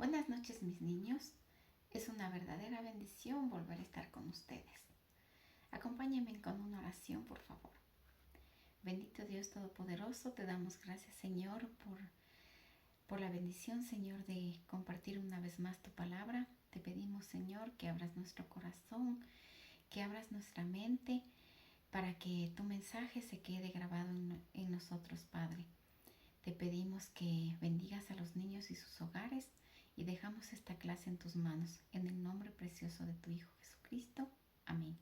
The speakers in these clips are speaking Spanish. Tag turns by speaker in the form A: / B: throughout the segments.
A: Buenas noches, mis niños. Es una verdadera bendición volver a estar con ustedes. Acompáñenme con una oración, por favor. Bendito Dios Todopoderoso, te damos gracias, Señor, por la bendición, Señor, de compartir una vez más tu palabra. Te pedimos, Señor, que abras nuestro corazón, que abras nuestra mente, para que tu mensaje se quede grabado en nosotros, Padre. Te pedimos que bendigas a los niños y sus hogares y dejamos esta clase en tus manos, en el nombre precioso de tu Hijo Jesucristo. Amén.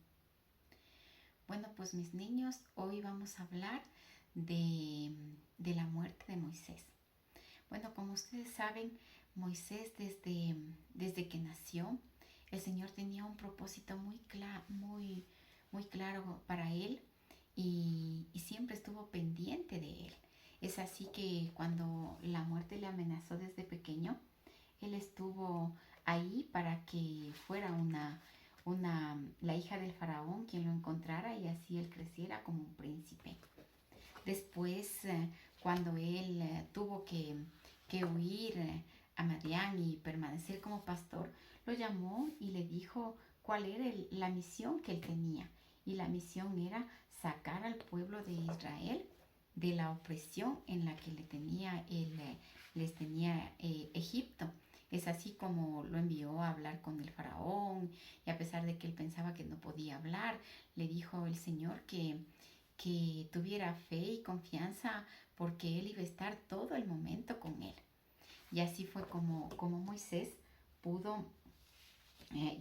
A: Bueno, pues mis niños, hoy vamos a hablar de la muerte de Moisés. Bueno, como ustedes saben, Moisés desde que nació, el Señor tenía un propósito muy claro para él y siempre estuvo pendiente de él. Es así que cuando la muerte le amenazó desde pequeño, él estuvo ahí para que fuera la hija del faraón quien lo encontrara y así él creciera como un príncipe. Después, cuando él tuvo que huir a Madián y permanecer como pastor, lo llamó y le dijo cuál era la misión que él tenía. Y la misión era sacar al pueblo de Israel de la opresión en la que les tenía Egipto. Es así como lo envió a hablar con el faraón, y a pesar de que él pensaba que no podía hablar, le dijo el Señor que tuviera fe y confianza porque él iba a estar todo el momento con él. Y así fue como Moisés pudo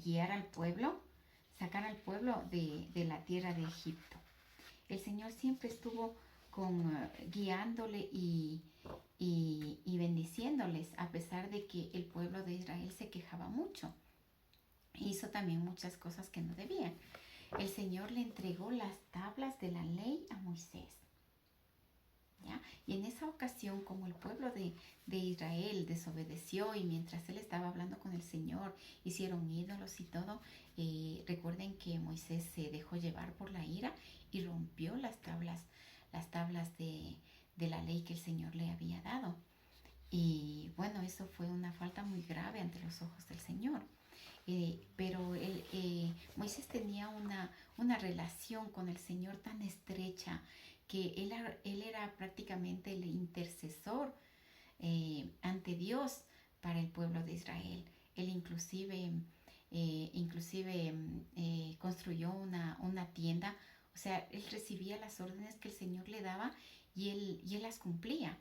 A: guiar al pueblo, sacar al pueblo de la tierra de Egipto. El Señor siempre estuvo guiándole y bendiciéndoles, a pesar de que el pueblo de Israel se quejaba mucho. Hizo también muchas cosas que no debían. El Señor le entregó las tablas de la ley a Moisés. ¿Ya? Y en esa ocasión, como el pueblo de Israel desobedeció y mientras él estaba hablando con el Señor, hicieron ídolos y todo, recuerden que Moisés se dejó llevar por la ira y rompió las tablas de la ley que el Señor le había dado. Y bueno, eso fue una falta muy grave ante los ojos del Señor. Pero Moisés tenía una relación con el Señor tan estrecha que él era prácticamente el intercesor ante Dios para el pueblo de Israel. Él inclusive construyó una tienda, o sea, él recibía las órdenes que el Señor le daba y él las cumplía.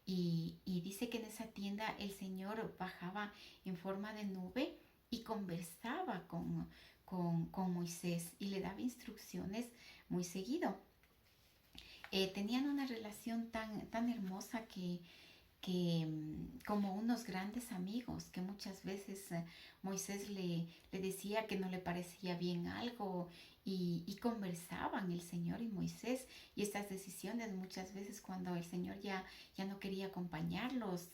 A: Y dice que en esa tienda el Señor bajaba en forma de nube y conversaba con Moisés y le daba instrucciones muy seguido. Tenían una relación tan hermosa que como unos grandes amigos, que muchas veces Moisés le decía que no le parecía bien algo y conversaban el Señor y Moisés, y estas decisiones muchas veces cuando el Señor ya no quería acompañarlos,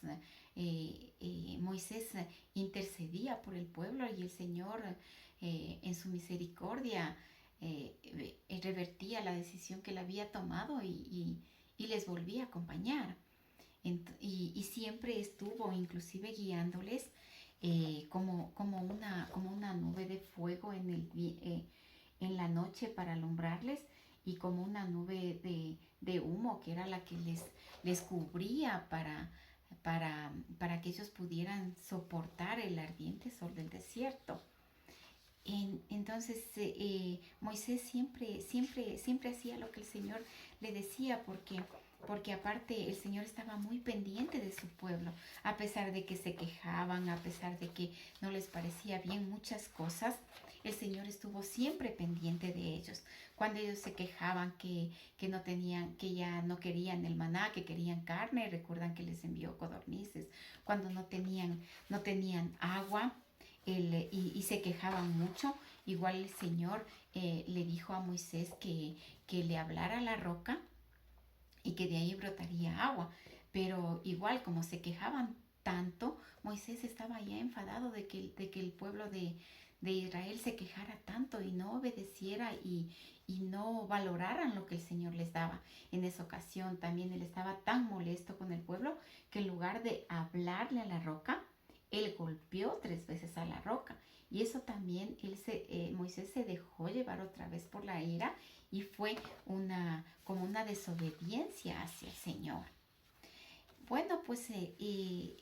A: Moisés intercedía por el pueblo y el Señor en su misericordia revertía la decisión que él había tomado y les volvía a acompañar. Y siempre estuvo inclusive guiándoles como una nube de fuego en la noche para alumbrarles, y como una nube de humo que era la que les cubría para que ellos pudieran soportar el ardiente sol del desierto. Entonces Moisés siempre hacía lo que el Señor le decía, porque aparte el Señor estaba muy pendiente de su pueblo, a pesar de que se quejaban, a pesar de que no les parecía bien muchas cosas. El Señor estuvo siempre pendiente de ellos. Cuando ellos se quejaban que no tenían, que ya no querían el maná, que querían carne, recuerdan que les envió codornices. Cuando no tenían agua, y se quejaban mucho, igual el Señor le dijo a Moisés que le hablara a la roca y que de ahí brotaría agua. Pero igual como se quejaban tanto, Moisés estaba ya enfadado de que el pueblo de Israel se quejara tanto y no obedeciera y no valoraran lo que el Señor les daba. En esa ocasión también él estaba tan molesto con el pueblo que en lugar de hablarle a la roca, él golpeó 3 veces a la roca. Y eso también Moisés se dejó llevar otra vez por la ira y fue como una desobediencia hacia el Señor. Bueno, pues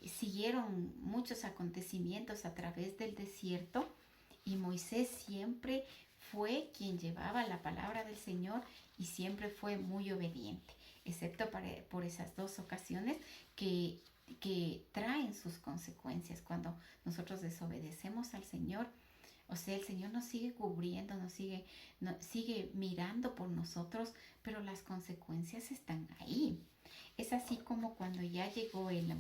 A: siguieron muchos acontecimientos a través del desierto y Moisés siempre fue quien llevaba la palabra del Señor y siempre fue muy obediente, excepto por esas 2 ocasiones que traen sus consecuencias cuando nosotros desobedecemos al Señor. O sea, el Señor nos sigue cubriendo, sigue mirando por nosotros, pero las consecuencias están ahí. Es así como cuando ya llegó el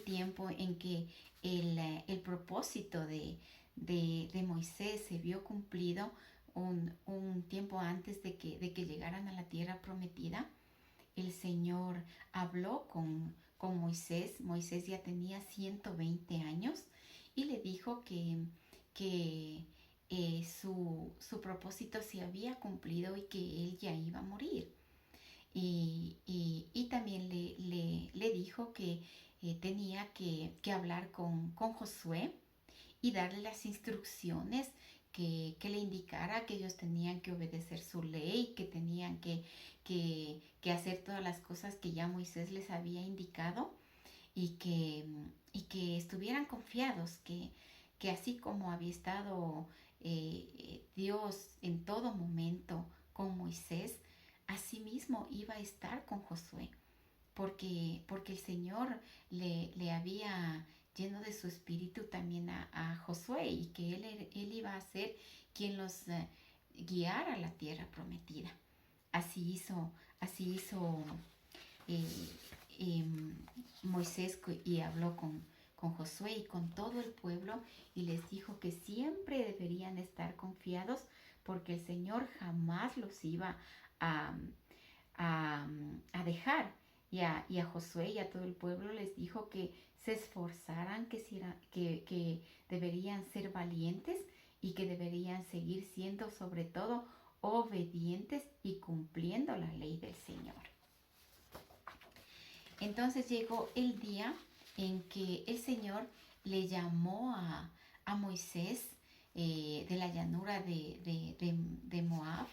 A: tiempo en que el propósito de Moisés se vio cumplido un tiempo antes de que llegaran a la tierra prometida. El Señor habló con Moisés. Moisés ya tenía 120 años y le dijo que su propósito se había cumplido y que él ya iba a morir. Y también le dijo que tenía que hablar con Josué y darle las instrucciones que le indicara que ellos tenían que obedecer su ley, que tenían que hacer todas las cosas que ya Moisés les había indicado y que estuvieran confiados, que así como había estado Dios en todo momento con Moisés, asimismo iba a estar con Josué, porque el Señor le había lleno de su espíritu también a Josué y que él iba a ser quien los guiara a la tierra prometida. Así hizo eh, eh, Moisés y habló con Josué y con todo el pueblo y les dijo que siempre deberían estar confiados porque el Señor jamás los iba a, a dejar. Y a Josué y a todo el pueblo les dijo que se esforzaran, que deberían ser valientes y que deberían seguir siendo sobre todo obedientes y cumpliendo la ley del Señor. Entonces llegó el día en que el Señor le llamó a Moisés de la llanura de Moab,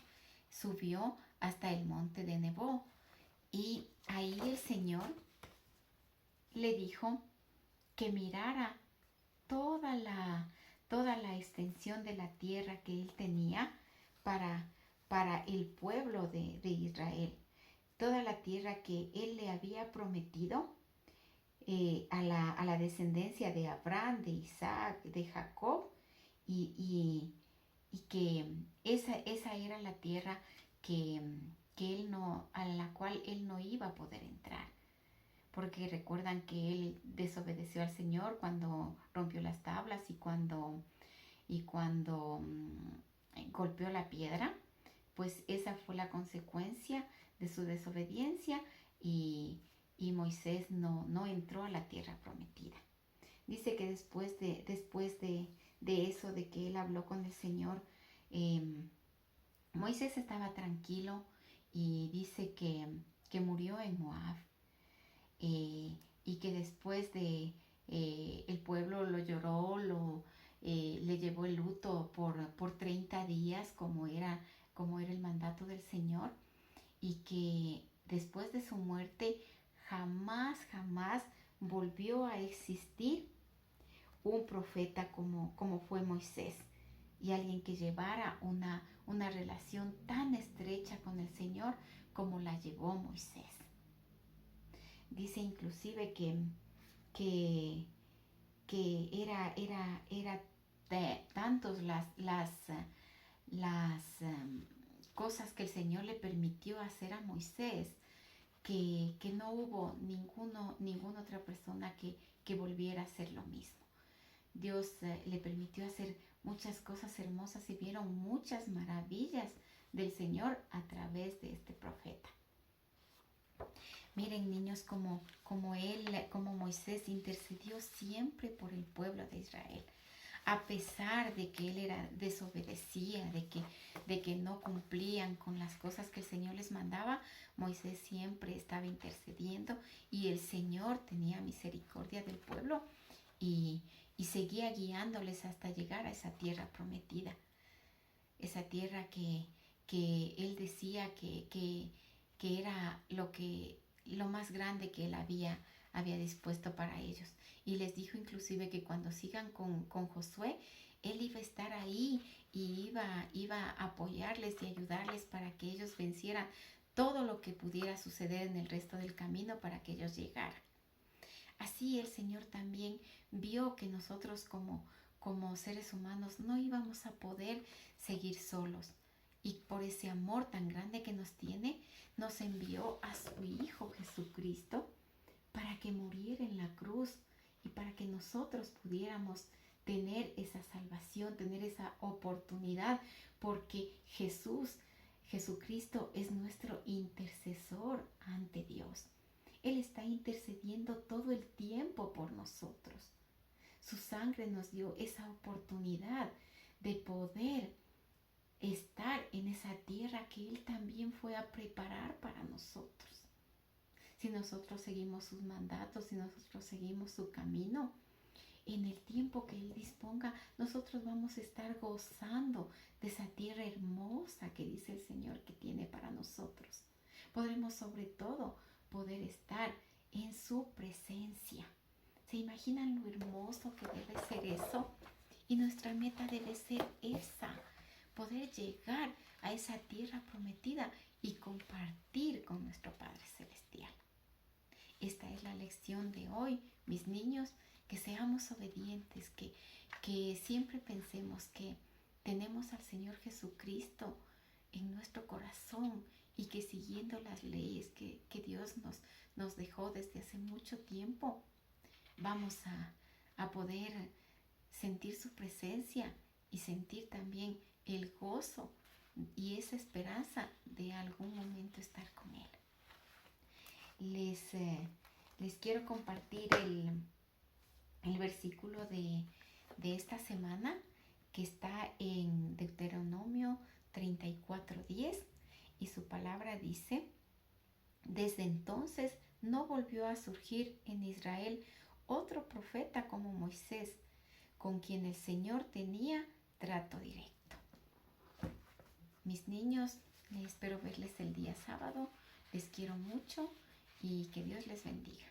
A: subió hasta el monte de Nebo y ahí el Señor le dijo que mirara toda la extensión de la tierra que él tenía para el pueblo de Israel, toda la tierra que él le había prometido a la descendencia de Abraham, de Isaac, de Jacob, y que esa era la tierra que a la cual él no iba a poder entrar. Porque recuerdan que él desobedeció al Señor cuando rompió las tablas y cuando golpeó la piedra, pues esa fue la consecuencia de su desobediencia y Moisés no entró a la tierra prometida. Dice que después de eso, de que él habló con el Señor, Moisés estaba tranquilo y dice que murió en Moab y que después el pueblo lo lloró, le llevó el luto por 30 días como era el mandato del Señor y que después de su muerte jamás volvió a existir un profeta como fue Moisés y alguien que llevara una relación tan estrecha con el Señor como la llevó Moisés. Dice inclusive que era tantos las cosas que el Señor le permitió hacer a Moisés que no hubo ninguna otra persona que volviera a hacer lo mismo. Dios le permitió hacer muchas cosas hermosas y vieron muchas maravillas del Señor a través de este profeta. Miren, niños, como Moisés intercedió siempre por el pueblo de Israel. A pesar de que él desobedecía, de que no cumplían con las cosas que el Señor les mandaba, Moisés siempre estaba intercediendo y el Señor tenía misericordia del pueblo y, y seguía guiándoles hasta llegar a esa tierra prometida, esa tierra que él decía que era lo más grande que él había dispuesto para ellos. Y les dijo inclusive que cuando sigan con Josué, él iba a estar ahí y iba a apoyarles y ayudarles para que ellos vencieran todo lo que pudiera suceder en el resto del camino para que ellos llegaran. Así el Señor también vio que nosotros como seres humanos no íbamos a poder seguir solos. Y por ese amor tan grande que nos tiene, nos envió a su Hijo Jesucristo para que muriera en la cruz y para que nosotros pudiéramos tener esa salvación, tener esa oportunidad, porque Jesucristo es nuestro intercesor ante Dios. Él está intercediendo todo el tiempo por nosotros. Su sangre nos dio esa oportunidad de poder estar en esa tierra que Él también fue a preparar para nosotros. Si nosotros seguimos sus mandatos, si nosotros seguimos su camino, en el tiempo que Él disponga, nosotros vamos a estar gozando de esa tierra hermosa que dice el Señor que tiene para nosotros. Podremos sobre todo poder estar en su presencia. ¿Se imaginan lo hermoso que debe ser eso? Y nuestra meta debe ser esa, poder llegar a esa tierra prometida y compartir con nuestro Padre Celestial. Esta es la lección de hoy, mis niños, que seamos obedientes, que siempre pensemos que tenemos al Señor Jesucristo en nuestro corazón y que siguiendo las leyes que Dios nos dejó desde hace mucho tiempo, vamos a poder sentir su presencia y sentir también el gozo y esa esperanza de algún momento estar con Él. Les quiero compartir el versículo de esta semana que está en Deuteronomio 34:10 y su palabra dice: desde entonces no volvió a surgir en Israel otro profeta como Moisés, con quien el Señor tenía trato directo. Mis niños, espero verles el día sábado. Les quiero mucho y que Dios les bendiga.